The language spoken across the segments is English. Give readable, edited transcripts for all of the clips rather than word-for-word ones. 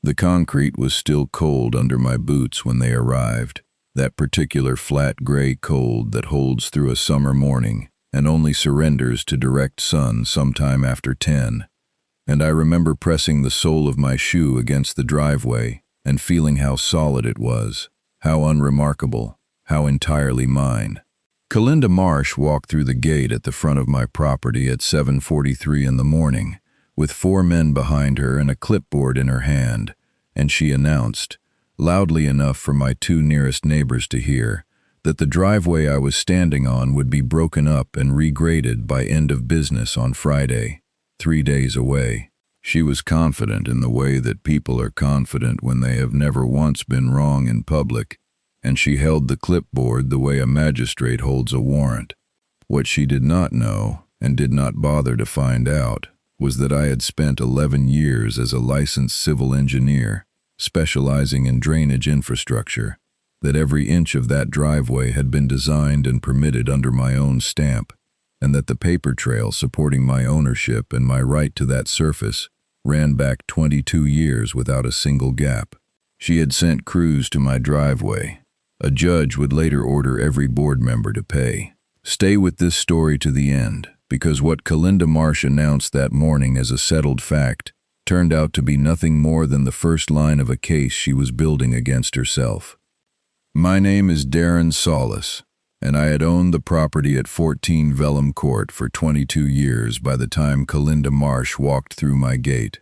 The concrete was still cold under my boots when they arrived, that particular flat gray cold that holds through a summer morning and only surrenders to direct sun sometime after 10. And I remember pressing the sole of my shoe against the driveway and feeling how solid it was, how unremarkable, how entirely mine. Kalinda Marsh walked through the gate at the front of my property at 7:43 in the morning, with 4 men behind her and a clipboard in her hand, and she announced, loudly enough for my 2 nearest neighbors to hear, that the driveway I was standing on would be broken up and regraded by end of business on Friday, 3 days away. She was confident in the way that people are confident when they have never once been wrong in public, and she held the clipboard the way a magistrate holds a warrant. What she did not know, and did not bother to find out, was that I had spent 11 years as a licensed civil engineer, specializing in drainage infrastructure, that every inch of that driveway had been designed and permitted under my own stamp, and that the paper trail supporting my ownership and my right to that surface ran back 22 years without a single gap. She had sent crews to my driveway. A judge would later order every board member to pay. Stay with this story to the end, because what Kalinda Marsh announced that morning as a settled fact turned out to be nothing more than the first line of a case she was building against herself. My name is Darren Solis, and I had owned the property at 14 Vellum Court for 22 years by the time Kalinda Marsh walked through my gate.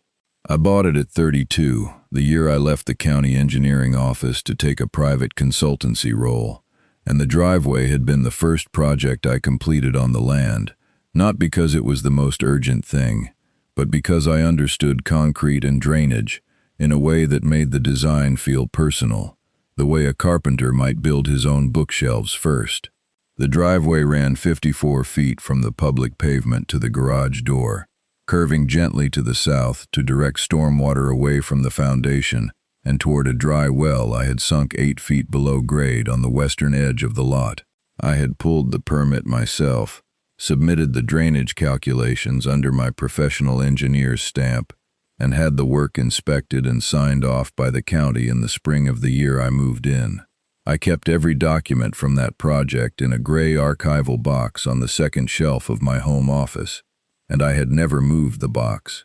I bought it at 32, the year I left the county engineering office to take a private consultancy role, and the driveway had been the first project I completed on the land, not because it was the most urgent thing, but because I understood concrete and drainage in a way that made the design feel personal, the way a carpenter might build his own bookshelves first. The driveway ran 54 feet from the public pavement to the garage door, curving gently to the south to direct stormwater away from the foundation and toward a dry well I had sunk 8 feet below grade on the western edge of the lot. I had pulled the permit myself, submitted the drainage calculations under my professional engineer's stamp, and had the work inspected and signed off by the county in the spring of the year I moved in. I kept every document from that project in a gray archival box on the second shelf of my home office, and I had never moved the box.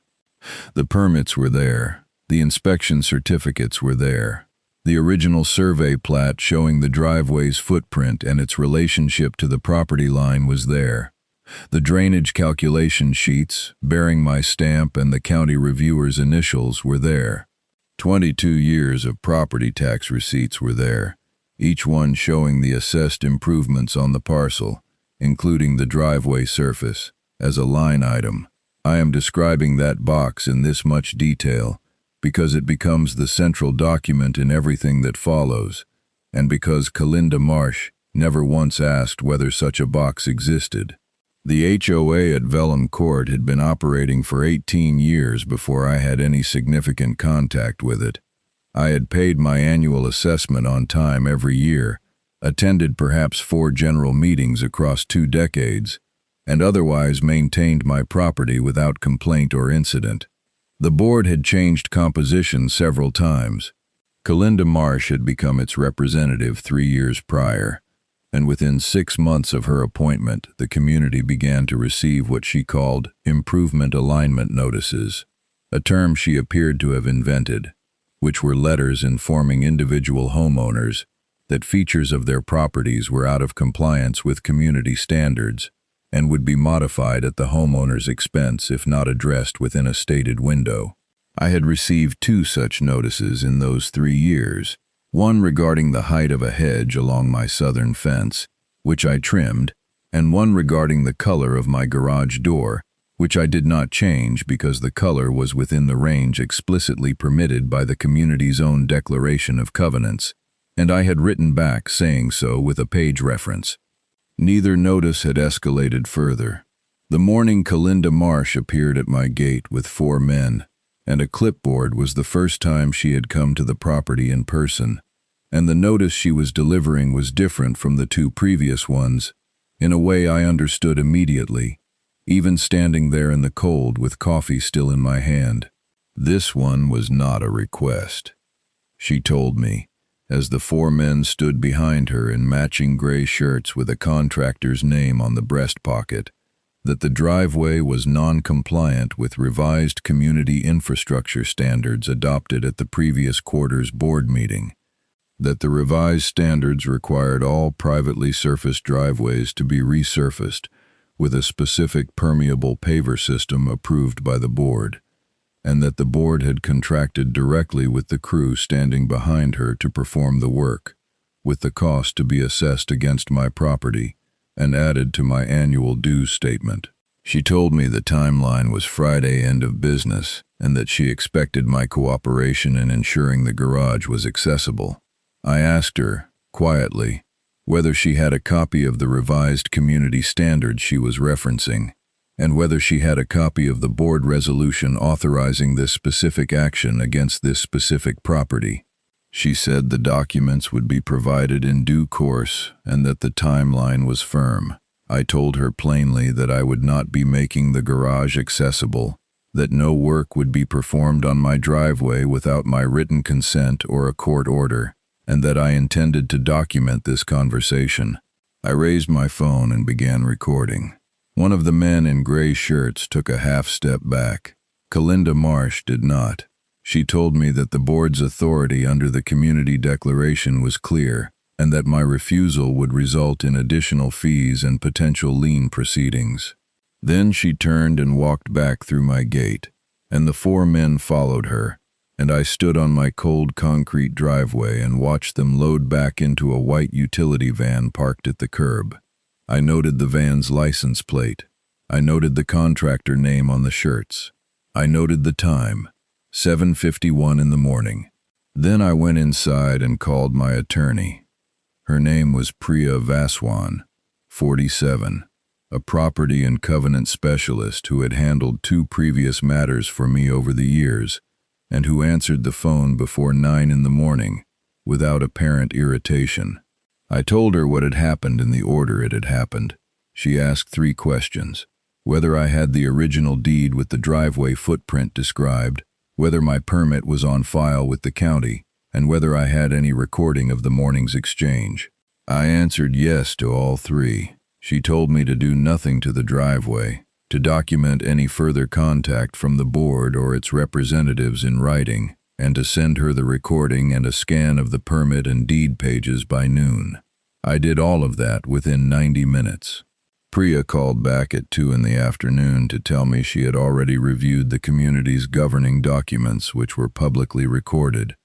The permits were there, the inspection certificates were there, the original survey plat showing the driveway's footprint and its relationship to the property line was there. The drainage calculation sheets, bearing my stamp and the county reviewer's initials, were there. 22 years of property tax receipts were there, each one showing the assessed improvements on the parcel, including the driveway surface, as a line item. I am describing that box in this much detail because it becomes the central document in everything that follows, and because Kalinda Marsh never once asked whether such a box existed. The HOA at Vellum Court had been operating for 18 years before I had any significant contact with it. I had paid my annual assessment on time every year, attended perhaps 4 general meetings across 2 decades, and otherwise maintained my property without complaint or incident. The board had changed composition several times. Kalinda Marsh had become its representative 3 years prior, and within 6 months of her appointment, the community began to receive what she called improvement alignment notices, a term she appeared to have invented, which were letters informing individual homeowners that features of their properties were out of compliance with community standards and would be modified at the homeowner's expense if not addressed within a stated window. I had received 2 such notices in those 3 years, one regarding the height of a hedge along my southern fence, which I trimmed, and one regarding the color of my garage door, which I did not change because the color was within the range explicitly permitted by the community's own declaration of covenants, and I had written back saying so with a page reference. Neither notice had escalated further. The morning Kalinda Marsh appeared at my gate with 4 men, and a clipboard was the first time she had come to the property in person, and the notice she was delivering was different from the 2 previous ones, in a way I understood immediately, even standing there in the cold with coffee still in my hand. This one was not a request. She told me, as the 4 men stood behind her in matching gray shirts with a contractor's name on the breast pocket, that the driveway was non-compliant with revised community infrastructure standards adopted at the previous quarter's board meeting, that the revised standards required all privately surfaced driveways to be resurfaced with a specific permeable paver system approved by the board, and that the board had contracted directly with the crew standing behind her to perform the work, with the cost to be assessed against my property and added to my annual dues statement. She told me the timeline was Friday end of business and that she expected my cooperation in ensuring the garage was accessible. I asked her, quietly, whether she had a copy of the revised community standards she was referencing, and whether she had a copy of the board resolution authorizing this specific action against this specific property. She said the documents would be provided in due course and that the timeline was firm. I told her plainly that I would not be making the garage accessible, that no work would be performed on my driveway without my written consent or a court order, and that I intended to document this conversation. I raised my phone and began recording. One of the men in gray shirts took a half step back. Kalinda Marsh did not. She told me that the board's authority under the community declaration was clear, and that my refusal would result in additional fees and potential lien proceedings. Then she turned and walked back through my gate, and the 4 men followed her, and I stood on my cold concrete driveway and watched them load back into a white utility van parked at the curb. I noted the van's license plate. I noted the contractor name on the shirts. I noted the time, 7:51 in the morning. Then I went inside and called my attorney. Her name was Priya Vaswan, 47, a property and covenant specialist who had handled 2 previous matters for me over the years, and who answered the phone before 9 in the morning, without apparent irritation. I told her what had happened in the order it had happened. She asked 3 questions: whether I had the original deed with the driveway footprint described, whether my permit was on file with the county, and whether I had any recording of the morning's exchange. I answered yes to all 3. She told me to do nothing to the driveway, to document any further contact from the board or its representatives in writing, and to send her the recording and a scan of the permit and deed pages by noon. I did all of that within 90 minutes. Priya called back at 2 in the afternoon to tell me she had already reviewed the community's governing documents, which were publicly recorded,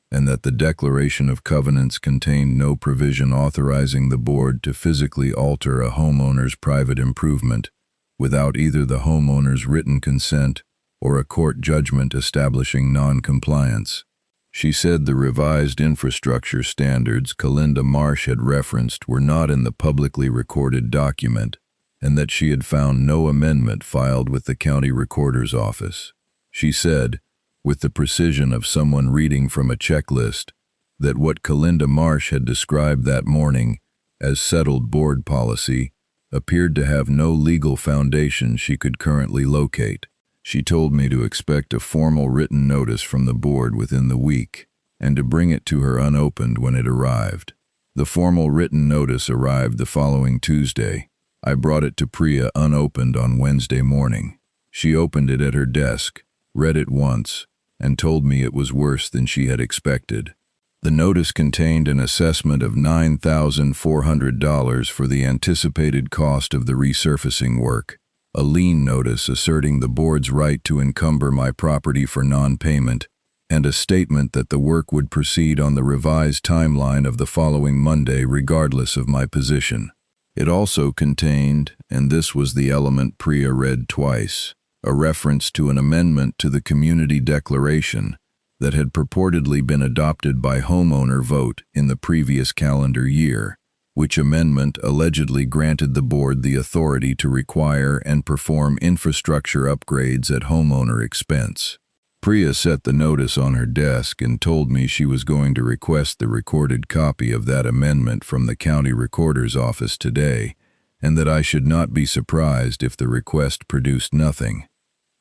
and that the Declaration of Covenants contained no provision authorizing the board to physically alter a homeowner's private improvement without either the homeowner's written consent or a court judgment establishing non-compliance. She said the revised infrastructure standards Kalinda Marsh had referenced were not in the publicly recorded document, and that she had found no amendment filed with the county recorder's office. She said, with the precision of someone reading from a checklist, that what Kalinda Marsh had described that morning as settled board policy appeared to have no legal foundation she could currently locate. She told me to expect a formal written notice from the board within the week, and to bring it to her unopened when it arrived. The formal written notice arrived the following Tuesday. I brought it to Priya unopened on Wednesday morning. She opened it at her desk, read it once, and told me it was worse than she had expected. The notice contained an assessment of $9,400 for the anticipated cost of the resurfacing work, a lien notice asserting the board's right to encumber my property for non-payment, and a statement that the work would proceed on the revised timeline of the following Monday regardless of my position. It also contained, and this was the element Priya read twice, a reference to an amendment to the community declaration that had purportedly been adopted by homeowner vote in the previous calendar year, which amendment allegedly granted the board the authority to require and perform infrastructure upgrades at homeowner expense. Priya set the notice on her desk and told me she was going to request the recorded copy of that amendment from the county recorder's office today, and that I should not be surprised if the request produced nothing.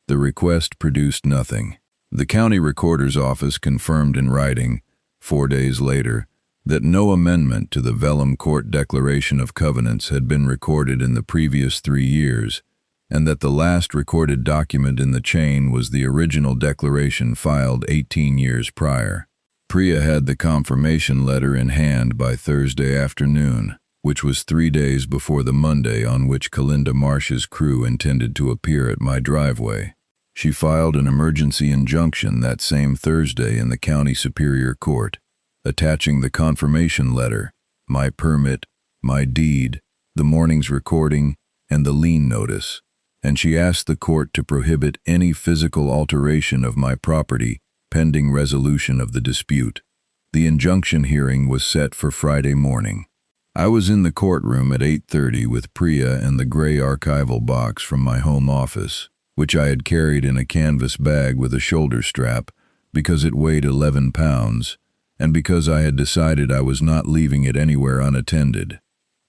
The request produced nothing. The county recorder's office confirmed in writing, 4 days later, that no amendment to the Vellum Court Declaration of Covenants had been recorded in the previous 3 years, and that the last recorded document in the chain was the original declaration filed 18 years prior. Priya had the confirmation letter in hand by Thursday afternoon, which was 3 days before the Monday on which Kalinda Marsh's crew intended to appear at my driveway. She filed an emergency injunction that same Thursday in the County Superior Court, attaching the confirmation letter, my permit, my deed, the morning's recording, and the lien notice, and she asked the court to prohibit any physical alteration of my property pending resolution of the dispute. The injunction hearing was set for Friday morning. I was in the courtroom at 8:30 with Priya and the gray archival box from my home office, which I had carried in a canvas bag with a shoulder strap because it weighed 11 pounds, and because I had decided I was not leaving it anywhere unattended.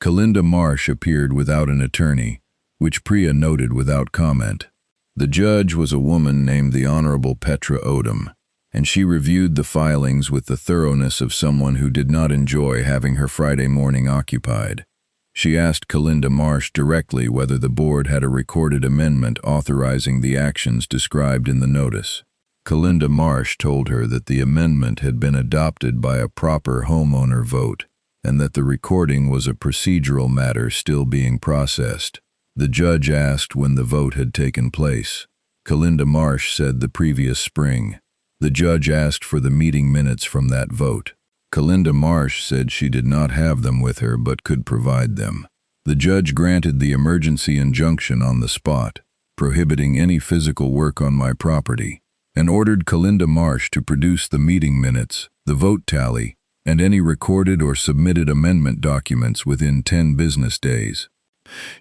Kalinda Marsh appeared without an attorney, which Priya noted without comment. The judge was a woman named the Honorable Petra Odom, and she reviewed the filings with the thoroughness of someone who did not enjoy having her Friday morning occupied. She asked Kalinda Marsh directly whether the board had a recorded amendment authorizing the actions described in the notice. Kalinda Marsh told her that the amendment had been adopted by a proper homeowner vote, and that the recording was a procedural matter still being processed. The judge asked when the vote had taken place. Kalinda Marsh said the previous spring. The judge asked for the meeting minutes from that vote. Kalinda Marsh said she did not have them with her but could provide them. The judge granted the emergency injunction on the spot, prohibiting any physical work on my property, and ordered Kalinda Marsh to produce the meeting minutes, the vote tally, and any recorded or submitted amendment documents within 10 business days.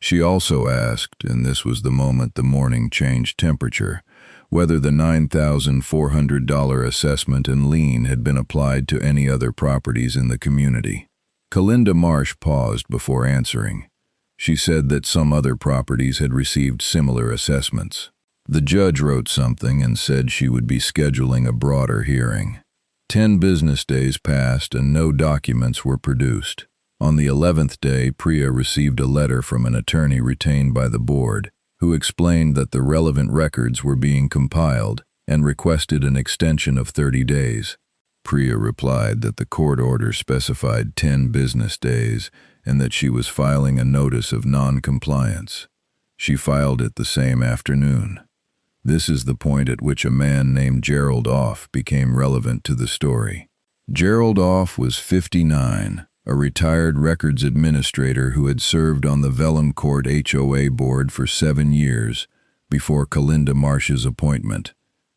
She also asked, and this was the moment the morning changed temperature, whether the $9,400 assessment and lien had been applied to any other properties in the community. Kalinda Marsh paused before answering. She said that some other properties had received similar assessments. The judge wrote something and said she would be scheduling a broader hearing. 10 business days passed and no documents were produced. On the 11th day, Priya received a letter from an attorney retained by the board, who explained that the relevant records were being compiled and requested an extension of 30 days. Priya replied that the court order specified 10 business days and that she was filing a notice of non-compliance. She filed it the same afternoon. This is the point at which a man named Gerald Off became relevant to the story. Gerald Off was 59, a retired records administrator who had served on the Vellum Court HOA board for 7 years before Kalinda Marsh's appointment,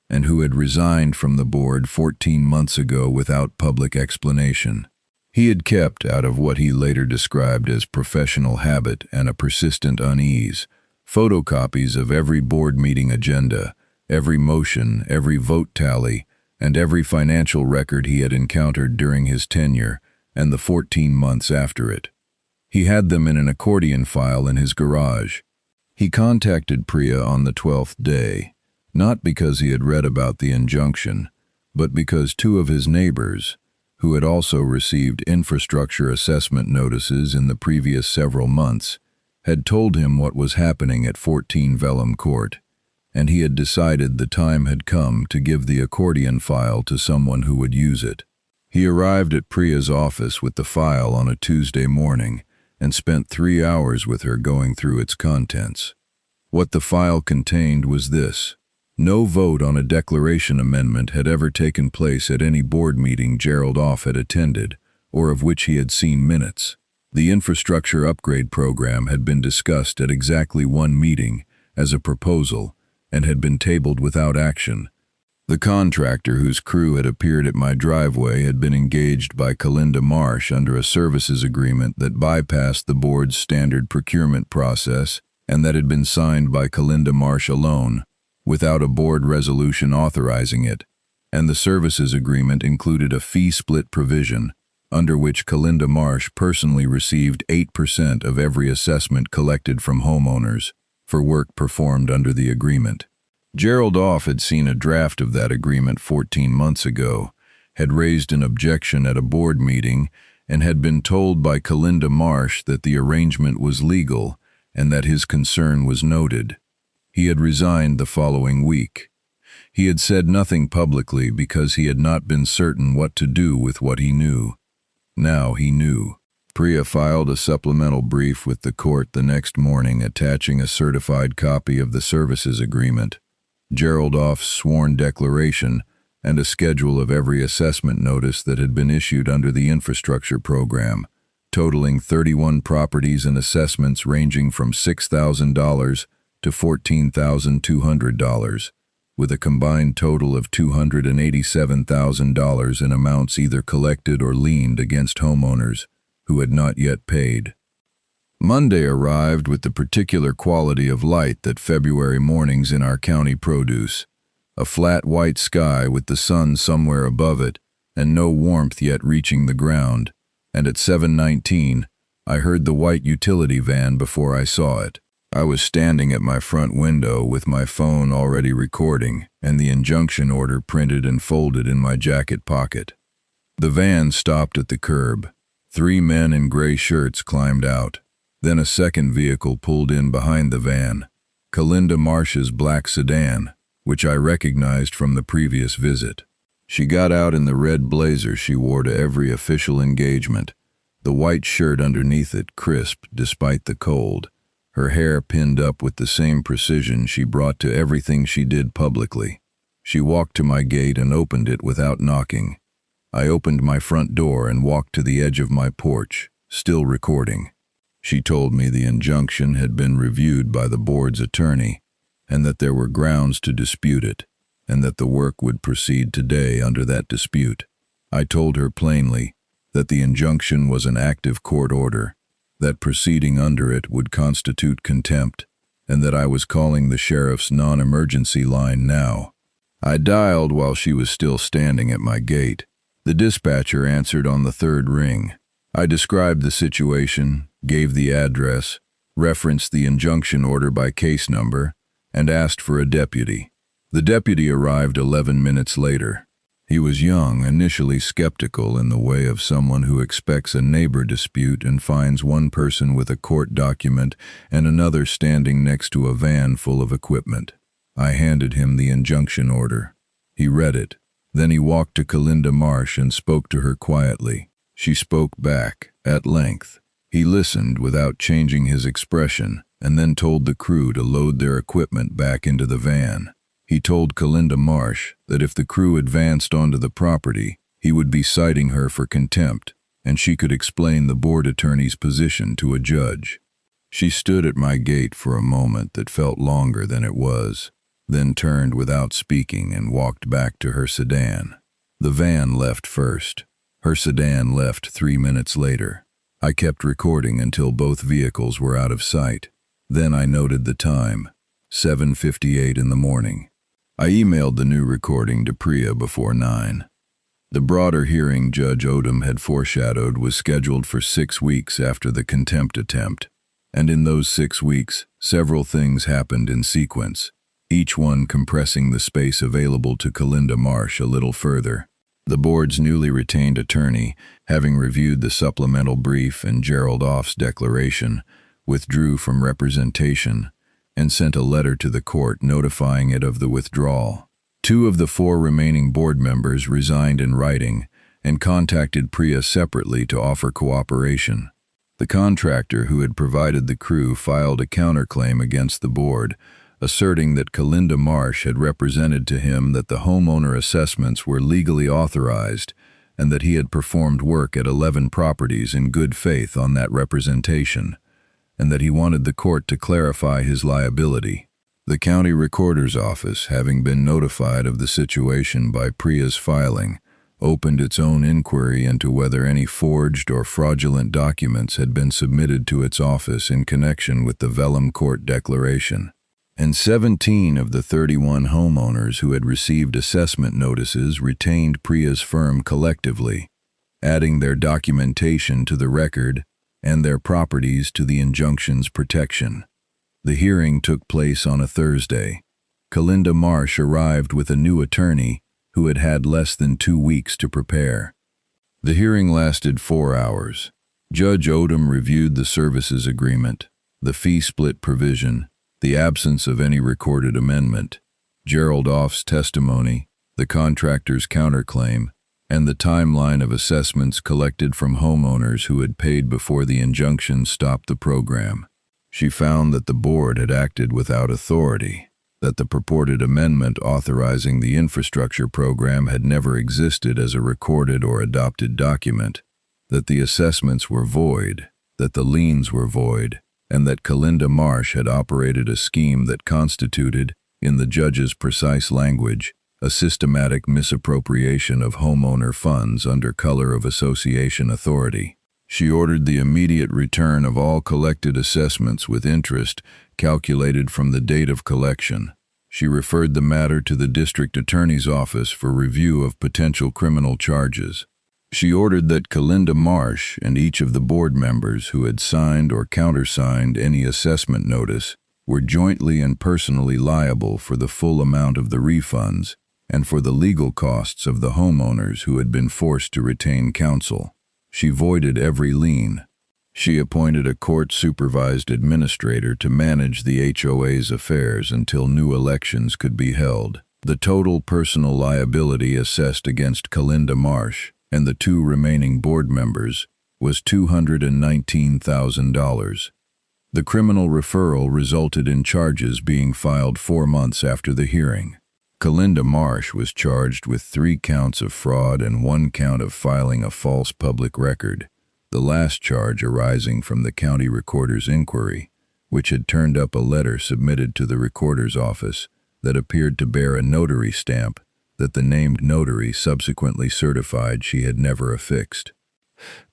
and who had resigned from the board 14 months ago without public explanation. He had kept, out of what he later described as professional habit and a persistent unease, photocopies of every board meeting agenda, every motion, every vote tally, and every financial record he had encountered during his tenure and the 14 months after it. He had them in an accordion file in his garage. He contacted Priya on the 12th day, not because he had read about the injunction, but because 2 of his neighbors, who had also received infrastructure assessment notices in the previous several months, had told him what was happening at 14 Vellum Court, and he had decided the time had come to give the accordion file to someone who would use it. He arrived at Priya's office with the file on a Tuesday morning and spent 3 hours with her going through its contents. What the file contained was this: no vote on a declaration amendment had ever taken place at any board meeting Gerald Off had attended, or of which he had seen minutes. The infrastructure upgrade program had been discussed at exactly 1 meeting as a proposal and had been tabled without action. The contractor whose crew had appeared at my driveway had been engaged by Kalinda Marsh under a services agreement that bypassed the board's standard procurement process and that had been signed by Kalinda Marsh alone, without a board resolution authorizing it, and the services agreement included a fee split provision under which Kalinda Marsh personally received 8% of every assessment collected from homeowners for work performed under the agreement. Gerald Off had seen a draft of that agreement 14 months ago, had raised an objection at a board meeting, and had been told by Kalinda Marsh that the arrangement was legal and that his concern was noted. He had resigned the following week. He had said nothing publicly because he had not been certain what to do with what he knew. Now he knew. Priya filed a supplemental brief with the court the next morning attaching a certified copy of the services agreement, Gerald Off's sworn declaration, and a schedule of every assessment notice that had been issued under the infrastructure program, totaling 31 properties and assessments ranging from $6,000 to $14,200, with a combined total of $287,000 in amounts either collected or liened against homeowners who had not yet paid. Monday arrived with the particular quality of light that February mornings in our county produce. A flat white sky with the sun somewhere above it and no warmth yet reaching the ground, and at 7:19 I heard the white utility van before I saw it. I was standing at my front window with my phone already recording and the injunction order printed and folded in my jacket pocket. The van stopped at the curb. 3 men in gray shirts climbed out. Then a second vehicle pulled in behind the van, Kalinda Marsh's black sedan, which I recognized from the previous visit. She got out in the red blazer she wore to every official engagement, the white shirt underneath it crisp despite the cold, her hair pinned up with the same precision she brought to everything she did publicly. She walked to my gate and opened it without knocking. I opened my front door and walked to the edge of my porch, still recording. She told me the injunction had been reviewed by the board's attorney, and that there were grounds to dispute it, and that the work would proceed today under that dispute. I told her plainly that the injunction was an active court order, that proceeding under it would constitute contempt, and that I was calling the sheriff's non-emergency line now. I dialed while she was still standing at my gate. The dispatcher answered on the third ring. I described the situation, gave the address, referenced the injunction order by case number, and asked for a deputy. The deputy arrived 11 minutes later. He was young, initially skeptical in the way of someone who expects a neighbor dispute and finds one person with a court document and another standing next to a van full of equipment. I handed him the injunction order. He read it. Then he walked to Kalinda Marsh and spoke to her quietly. She spoke back, at length. He listened without changing his expression, and then told the crew to load their equipment back into the van. He told Kalinda Marsh that if the crew advanced onto the property, he would be citing her for contempt, and she could explain the board attorney's position to a judge. She stood at my gate for a moment that felt longer than it was, then turned without speaking and walked back to her sedan. The van left first. Her sedan left 3 minutes later. I kept recording until both vehicles were out of sight. Then I noted the time, 7:58 in the morning. I emailed the new recording to Priya before 9. The broader hearing Judge Odom had foreshadowed was scheduled for 6 weeks after the contempt attempt, and in those 6 weeks, several things happened in sequence, each one compressing the space available to Kalinda Marsh a little further. The board's newly retained attorney, having reviewed the supplemental brief and Gerald Off's declaration, withdrew from representation and sent a letter to the court notifying it of the withdrawal. 2 of the 4 remaining board members resigned in writing and contacted Priya separately to offer cooperation. The contractor who had provided the crew filed a counterclaim against the board, asserting that Kalinda Marsh had represented to him that the homeowner assessments were legally authorized and that he had performed work at 11 properties in good faith on that representation, and that he wanted the court to clarify his liability. The county recorder's office, having been notified of the situation by Priya's filing, opened its own inquiry into whether any forged or fraudulent documents had been submitted to its office in connection with the Vellum Court declaration. And 17 of the 31 homeowners who had received assessment notices retained Priya's firm collectively, adding their documentation to the record and their properties to the injunction's protection. The hearing took place on a Thursday. Kalinda Marsh arrived with a new attorney who had had less than 2 weeks to prepare. The hearing lasted 4 hours. Judge Odom reviewed the services agreement, the fee split provision, the absence of any recorded amendment, Gerald Off's testimony, the contractor's counterclaim, and the timeline of assessments collected from homeowners who had paid before the injunction stopped the program. She found that the board had acted without authority, that the purported amendment authorizing the infrastructure program had never existed as a recorded or adopted document, that the assessments were void, that the liens were void, and that Kalinda Marsh had operated a scheme that constituted, in the judge's precise language, a systematic misappropriation of homeowner funds under color of association authority. She ordered the immediate return of all collected assessments with interest calculated from the date of collection. She referred the matter to the district attorney's office for review of potential criminal charges. She ordered that Kalinda Marsh and each of the board members who had signed or countersigned any assessment notice were jointly and personally liable for the full amount of the refunds and for the legal costs of the homeowners who had been forced to retain counsel. She voided every lien. She appointed a court-supervised administrator to manage the HOA's affairs until new elections could be held. The total personal liability assessed against Kalinda Marsh and the 2 remaining board members was $219,000. The criminal referral resulted in charges being filed 4 months after the hearing. Kalinda Marsh was charged with 3 counts of fraud and 1 count of filing a false public record, the last charge arising from the county recorder's inquiry, which had turned up a letter submitted to the recorder's office that appeared to bear a notary stamp that the named notary subsequently certified she had never affixed.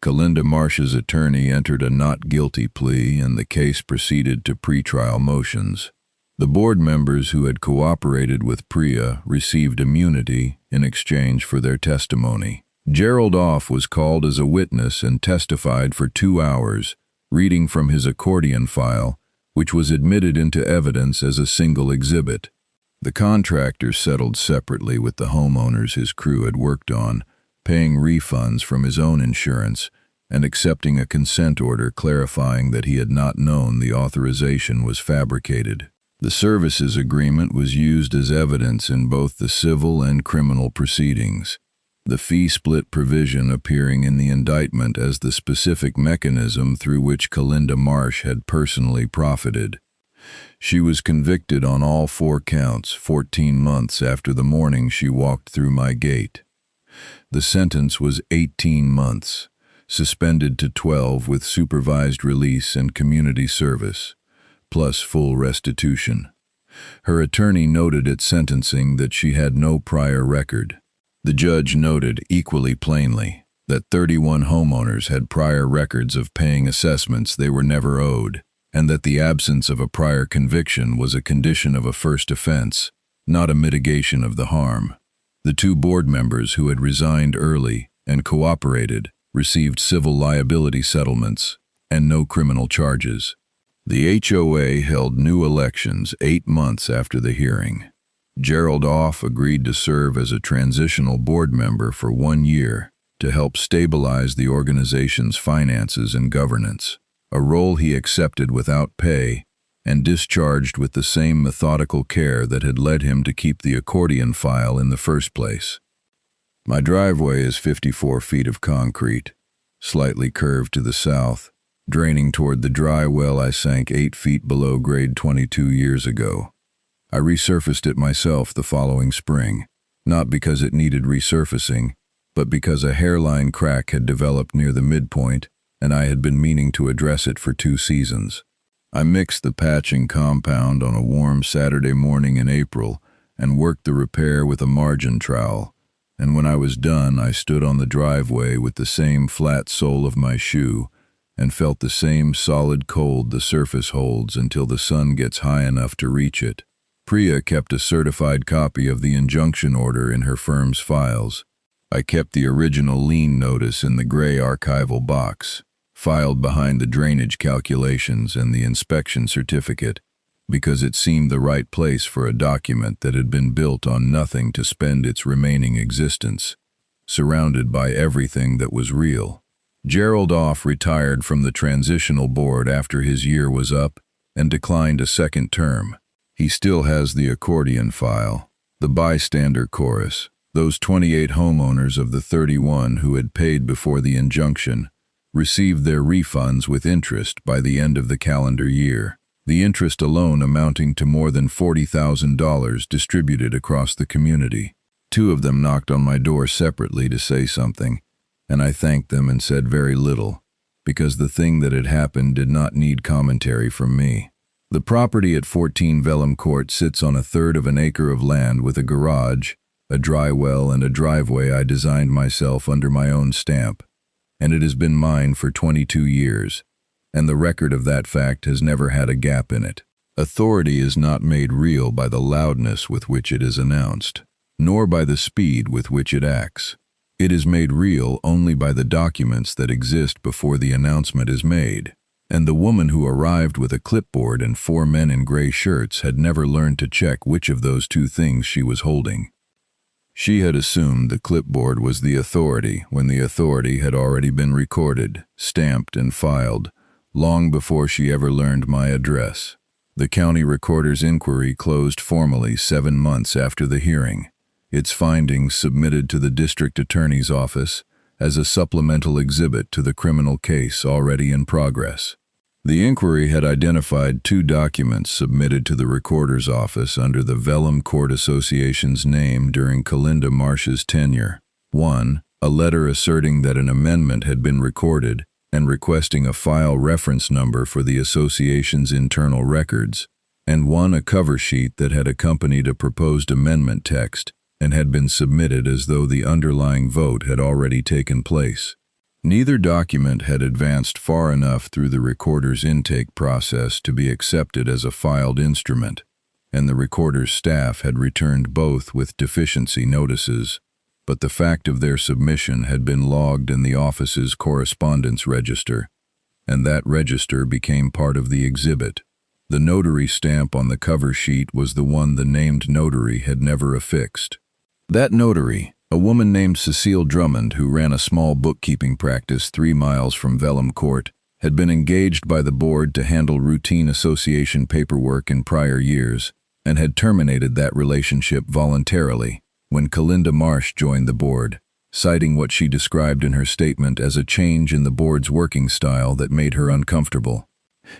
Kalinda Marsh's attorney entered a not guilty plea and the case proceeded to pretrial motions. The board members who had cooperated with Priya received immunity in exchange for their testimony. Gerald Off was called as a witness and testified for 2 hours, reading from his accordion file, which was admitted into evidence as a single exhibit. The contractor settled separately with the homeowners his crew had worked on, paying refunds from his own insurance and accepting a consent order clarifying that he had not known the authorization was fabricated. The services agreement was used as evidence in both the civil and criminal proceedings, the fee split provision appearing in the indictment as the specific mechanism through which Kalinda Marsh had personally profited. She was convicted on all 4 counts 14 months after the morning she walked through my gate. The sentence was 18 months, suspended to 12 with supervised release and community service, plus full restitution. Her attorney noted at sentencing that she had no prior record. The judge noted equally plainly that 31 homeowners had prior records of paying assessments they were never owed, and that the absence of a prior conviction was a condition of a first offense, not a mitigation of the harm. The 2 board members who had resigned early and cooperated received civil liability settlements and no criminal charges. The HOA held new elections 8 months after the hearing. Gerald Off agreed to serve as a transitional board member for 1 year to help stabilize the organization's finances and governance, a role he accepted without pay and discharged with the same methodical care that had led him to keep the accordion file in the first place. My driveway is 54 feet of concrete, slightly curved to the south, draining toward the dry well I sank 8 feet below grade 22 years ago. I resurfaced it myself the following spring, not because it needed resurfacing, but because a hairline crack had developed near the midpoint and I had been meaning to address it for 2 seasons. I mixed the patching compound on a warm Saturday morning in April and worked the repair with a margin trowel, and when I was done I stood on the driveway with the same flat sole of my shoe and felt the same solid cold the surface holds until the sun gets high enough to reach it. Priya kept a certified copy of the injunction order in her firm's files. I kept the original lien notice in the gray archival box, filed behind the drainage calculations and the inspection certificate, because it seemed the right place for a document that had been built on nothing to spend its remaining existence, surrounded by everything that was real. Gerald Off retired from the transitional board after his year was up and declined a second term. He still has the accordion file, the bystander chorus, those 28 homeowners of the 31 who had paid before the injunction received their refunds with interest by the end of the calendar year, the interest alone amounting to more than $40,000 distributed across the community. 2 of them knocked on my door separately to say something, and I thanked them and said very little, because the thing that had happened did not need commentary from me. The property at 14 Vellum Court sits on 1/3 of an acre of land with a garage, a dry well, and a driveway I designed myself under my own stamp, and it has been mine for 22 years, and the record of that fact has never had a gap in it. Authority is not made real by the loudness with which it is announced, nor by the speed with which it acts. It is made real only by the documents that exist before the announcement is made, and the woman who arrived with a clipboard and 4 men in gray shirts had never learned to check which of those 2 things she was holding. She had assumed the clipboard was the authority when the authority had already been recorded, stamped, and filed, long before she ever learned my address. The county recorder's inquiry closed formally 7 months after the hearing, its findings submitted to the district attorney's office as a supplemental exhibit to the criminal case already in progress. The inquiry had identified 2 documents submitted to the recorder's office under the Vellum Court Association's name during Kalinda Marsh's tenure. 1, a letter asserting that an amendment had been recorded and requesting a file reference number for the association's internal records, and 1, a cover sheet that had accompanied a proposed amendment text and had been submitted as though the underlying vote had already taken place. Neither document had advanced far enough through the recorder's intake process to be accepted as a filed instrument, and the recorder's staff had returned both with deficiency notices, but the fact of their submission had been logged in the office's correspondence register, and that register became part of the exhibit. The notary stamp on the cover sheet was the one the named notary had never affixed. That notary, a woman named Cecile Drummond, who ran a small bookkeeping practice 3 miles from Vellum Court, had been engaged by the board to handle routine association paperwork in prior years, and had terminated that relationship voluntarily when Kalinda Marsh joined the board, citing what she described in her statement as a change in the board's working style that made her uncomfortable.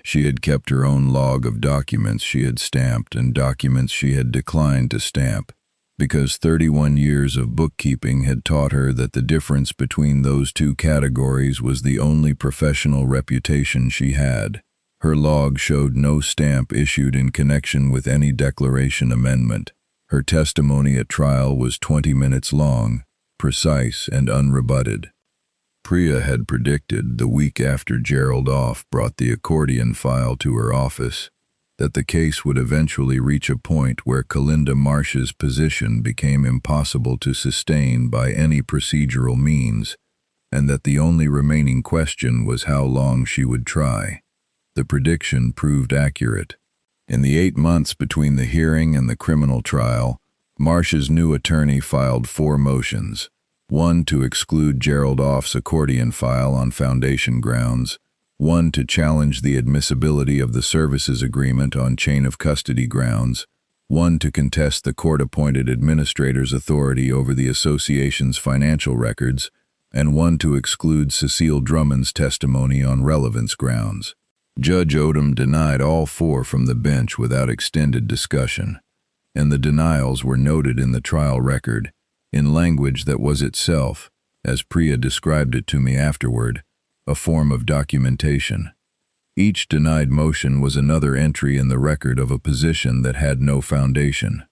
She had kept her own log of documents she had stamped and documents she had declined to stamp, because 31 years of bookkeeping had taught her that the difference between those 2 categories was the only professional reputation she had. Her log showed no stamp issued in connection with any declaration amendment. Her testimony at trial was 20 minutes long, precise and unrebutted. Priya had predicted, the week after Gerald Off brought the accordion file to her office, that the case would eventually reach a point where Kalinda Marsh's position became impossible to sustain by any procedural means, and that the only remaining question was how long she would try. The prediction proved accurate. In the 8 months between the hearing and the criminal trial, Marsh's new attorney filed 4 motions, 1 to exclude Gerald Off's accordion file on foundation grounds, 1 to challenge the admissibility of the services agreement on chain of custody grounds, 1 to contest the court-appointed administrator's authority over the association's financial records, and 1 to exclude Cecile Drummond's testimony on relevance grounds. Judge Odom denied all 4 from the bench without extended discussion, and the denials were noted in the trial record, in language that was itself, as Priya described it to me afterward, a form of documentation. Each denied motion was another entry in the record of a position that had no foundation.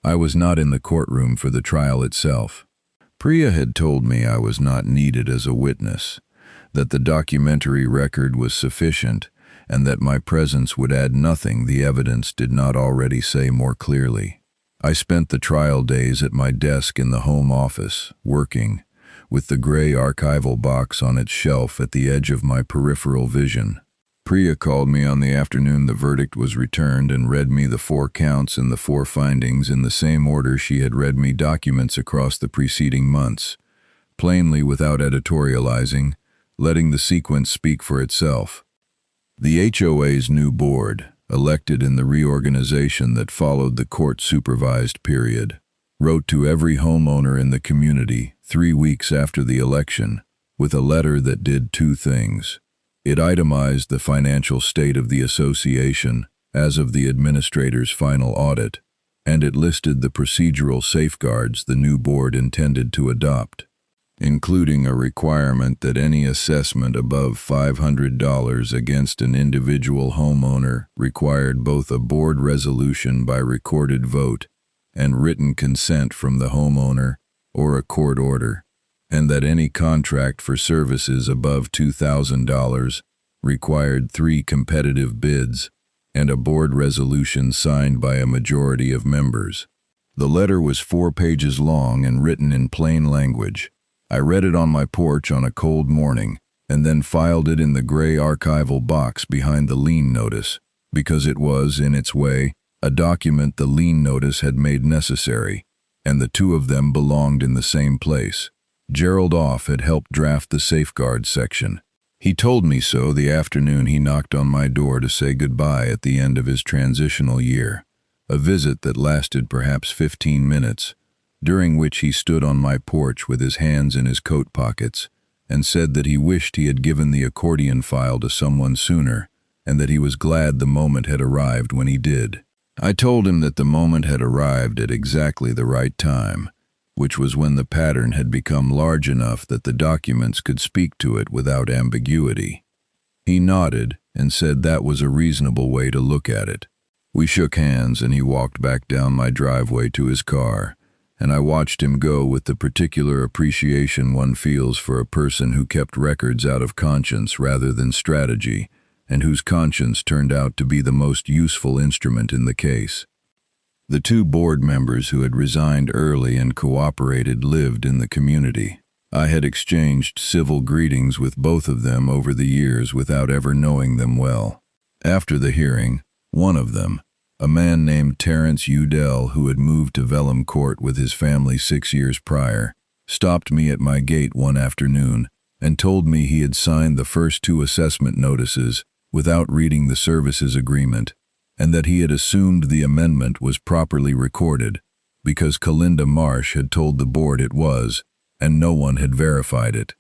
I was not in the courtroom for the trial itself. Priya had told me I was not needed as a witness, that the documentary record was sufficient, and that my presence would add nothing the evidence did not already say more clearly. I spent the trial days at my desk in the home office, working, with the gray archival box on its shelf at the edge of my peripheral vision. Priya called me on the afternoon the verdict was returned and read me the 4 counts and the 4 findings in the same order she had read me documents across the preceding months, plainly without editorializing, letting the sequence speak for itself. The HOA's new board, elected in the reorganization that followed the court-supervised period, wrote to every homeowner in the community 3 weeks after the election with a letter that did 2 things. It itemized the financial state of the association as of the administrator's final audit, and it listed the procedural safeguards the new board intended to adopt, including a requirement that any assessment above $500 against an individual homeowner required both a board resolution by recorded vote and written consent from the homeowner or a court order, and that any contract for services above $2,000 required 3 competitive bids and a board resolution signed by a majority of members. The letter was 4 pages long and written in plain language. I read it on my porch on a cold morning and then filed it in the gray archival box behind the lien notice, because it was, in its way, a document the lien notice had made necessary, and the 2 of them belonged in the same place. Gerald Off had helped draft the safeguards section. He told me so the afternoon he knocked on my door to say goodbye at the end of his transitional year, a visit that lasted perhaps 15 minutes, during which he stood on my porch with his hands in his coat pockets and said that he wished he had given the accordion file to someone sooner and that he was glad the moment had arrived when he did. I told him that the moment had arrived at exactly the right time, which was when the pattern had become large enough that the documents could speak to it without ambiguity. He nodded and said that was a reasonable way to look at it. We shook hands and he walked back down my driveway to his car, and I watched him go with the particular appreciation one feels for a person who kept records out of conscience rather than strategy, and whose conscience turned out to be the most useful instrument in the case. The 2 board members who had resigned early and cooperated lived in the community. I had exchanged civil greetings with both of them over the years without ever knowing them well. After the hearing, one of them, a man named Terrence Udell, who had moved to Vellam Court with his family 6 years prior, stopped me at my gate one afternoon and told me he had signed the first 2 assessment notices without reading the services agreement, and that he had assumed the amendment was properly recorded because Kalinda Marsh had told the board it was, and no one had verified it.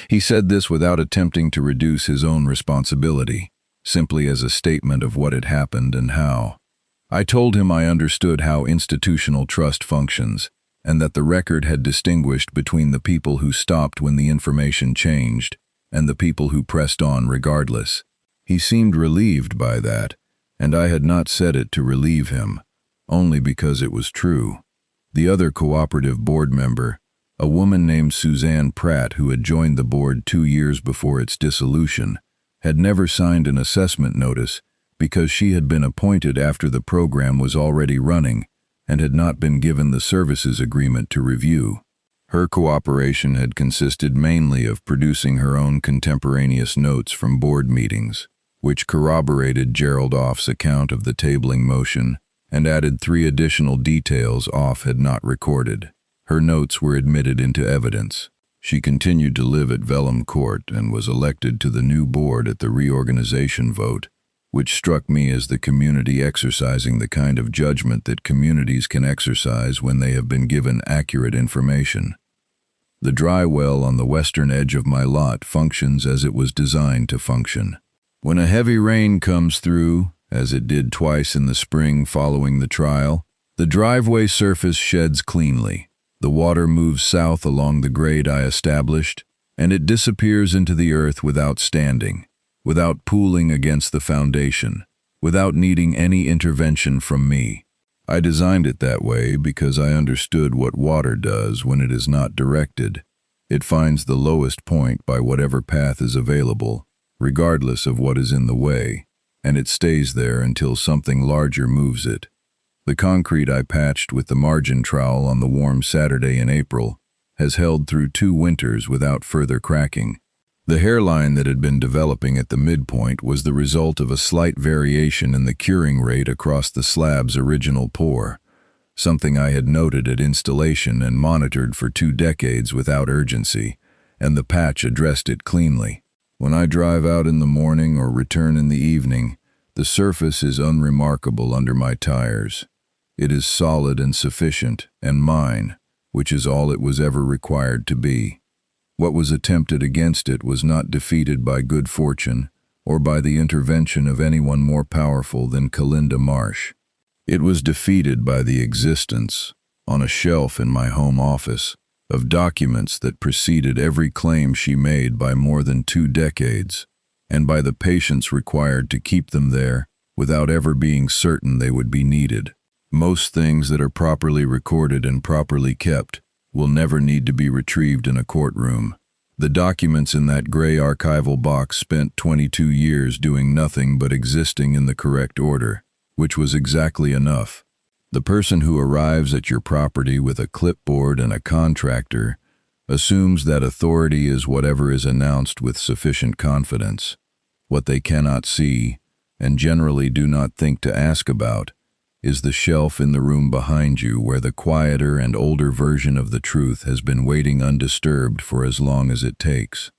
He said this without attempting to reduce his own responsibility, simply as a statement of what had happened and how. I told him I understood how institutional trust functions, and that the record had distinguished between the people who stopped when the information changed and the people who pressed on regardless. He seemed relieved by that, and I had not said it to relieve him, only because it was true. The other cooperative board member, a woman named Suzanne Pratt who had joined the board 2 years before its dissolution, had never signed an assessment notice because she had been appointed after the program was already running and had not been given the services agreement to review. Her cooperation had consisted mainly of producing her own contemporaneous notes from board meetings, which corroborated Gerald Off's account of the tabling motion and added 3 additional details Off had not recorded. Her notes were admitted into evidence. She continued to live at Vellam Court and was elected to the new board at the reorganization vote, which struck me as the community exercising the kind of judgment that communities can exercise when they have been given accurate information. The dry well on the western edge of my lot functions as it was designed to function. When a heavy rain comes through, as it did twice in the spring following the trial, the driveway surface sheds cleanly. The water moves south along the grade I established, and it disappears into the earth without standing, without pooling against the foundation, without needing any intervention from me. I designed it that way because I understood what water does when it is not directed. It finds the lowest point by whatever path is available, regardless of what is in the way, and it stays there until something larger moves it. The concrete I patched with the margin trowel on the warm Saturday in April has held through 2 winters without further cracking. The hairline that had been developing at the midpoint was the result of a slight variation in the curing rate across the slab's original pour, something I had noted at installation and monitored for 2 decades without urgency, and the patch addressed it cleanly. When I drive out in the morning or return in the evening, the surface is unremarkable under my tires. It is solid and sufficient, and mine, which is all it was ever required to be. What was attempted against it was not defeated by good fortune or by the intervention of anyone more powerful than Calinda Marsh. It was defeated by the existence, on a shelf in my home office, of documents that preceded every claim she made by more than 2 decades, and by the patience required to keep them there without ever being certain they would be needed. Most things that are properly recorded and properly kept will never need to be retrieved in a courtroom. The documents in that gray archival box spent 22 years doing nothing but existing in the correct order, which was exactly enough. The person who arrives at your property with a clipboard and a contractor assumes that authority is whatever is announced with sufficient confidence. What they cannot see, and generally do not think to ask about, is the shelf in the room behind you where the quieter and older version of the truth has been waiting undisturbed for as long as it takes.